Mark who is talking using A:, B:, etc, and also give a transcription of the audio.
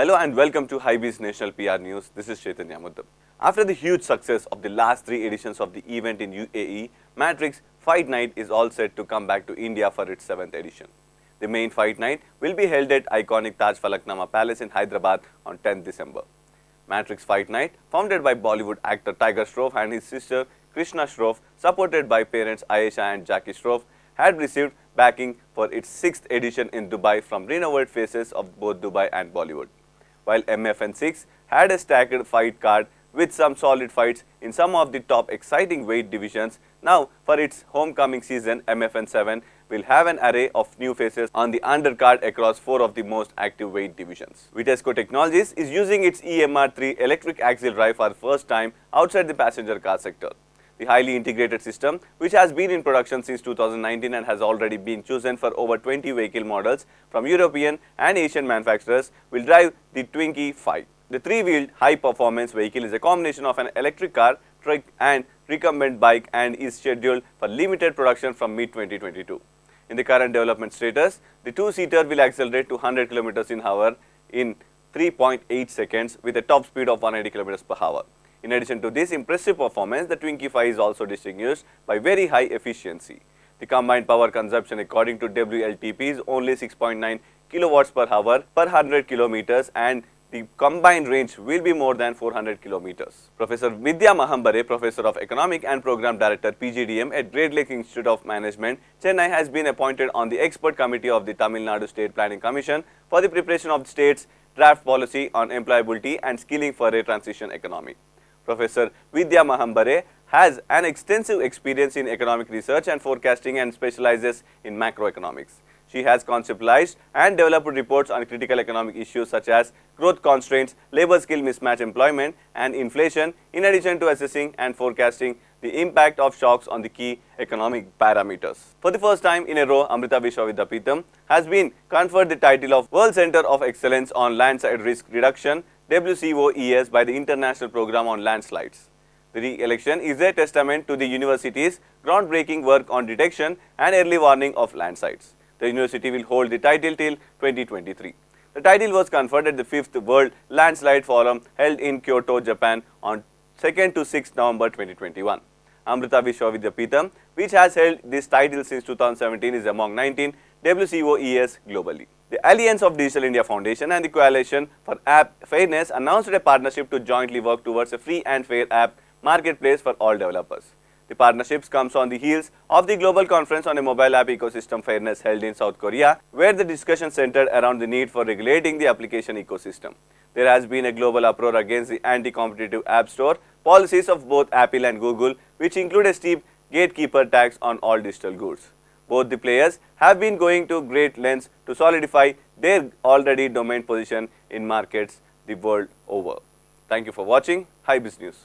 A: Hello and welcome to Hybees National PR News. This is Chaitanya Muddam. After the huge success of the last three editions of the event in UAE, Matrix Fight Night is all set to come back to India for its 7th edition. The main fight night will be held at iconic Taj Falaknama Palace in Hyderabad on 10th December. Matrix Fight Night, founded by Bollywood actor Tiger Shroff and his sister Krishna Shroff, supported by parents Ayesha and Jackie Shroff, had received backing for its 6th edition in Dubai from renowned faces of both Dubai and Bollywood. While MFN6 had a stacked fight card with some solid fights in some of the top exciting weight divisions, now for its homecoming season, MFN7 will have an array of new faces on the undercard across 4 of the most active weight divisions. Vitesco Technologies is using its EMR3 electric axle drive for the first time outside the passenger car sector. The highly integrated system, which has been in production since 2019 and has already been chosen for over 20 vehicle models from European and Asian manufacturers, will drive the Twinkie 5. The three-wheeled high-performance vehicle is a combination of an electric car, truck and recumbent bike and is scheduled for limited production from mid-2022. In the current development status, the two-seater will accelerate to 100 km in hour in 3.8 seconds with a top speed of 180 km per hour. In addition to this impressive performance, the Twinkie 5 is also distinguished by very high efficiency. The combined power consumption according to WLTP is only 6.9 kilowatts per hour per 100 kilometers and the combined range will be more than 400 kilometers. Professor Vidya Mahambare, Professor of Economic and Program Director PGDM at Great Lakes Institute of Management, Chennai, has been appointed on the expert committee of the Tamil Nadu State Planning Commission for the preparation of the state's draft policy on employability and skilling for a transition economy. Professor Vidya Mahambare has an extensive experience in economic research and forecasting and specializes in macroeconomics. She has conceptualized and developed reports on critical economic issues such as growth constraints, labor skill mismatch employment and inflation, in addition to assessing and forecasting the impact of shocks on the key economic parameters. For the first time in a row, Amrita Vishwa Vidyapeetham has been conferred the title of World Center of Excellence on Landslide Risk Reduction WCOES by the International Program on Landslides. The re-election is a testament to the university's groundbreaking work on detection and early warning of landslides. The university will hold the title till 2023. The title was conferred at the 5th World Landslide Forum held in Kyoto, Japan on 2nd to 6th November 2021. Amrita Vishwa Vidyapeetham, which has held this title since 2017, is among 19 WCOES globally. The Alliance of Digital India Foundation and the Coalition for App Fairness announced a partnership to jointly work towards a free and fair app marketplace for all developers. The partnership comes on the heels of the Global Conference on a Mobile App Ecosystem Fairness held in South Korea, where the discussion centered around the need for regulating the application ecosystem. There has been a global uproar against the anti-competitive App Store policies of both Apple and Google, which include a steep gatekeeper tax on all digital goods. Both the players have been going to great lengths to solidify their already dominant position in markets the world over. Thank you for watching Hybees News.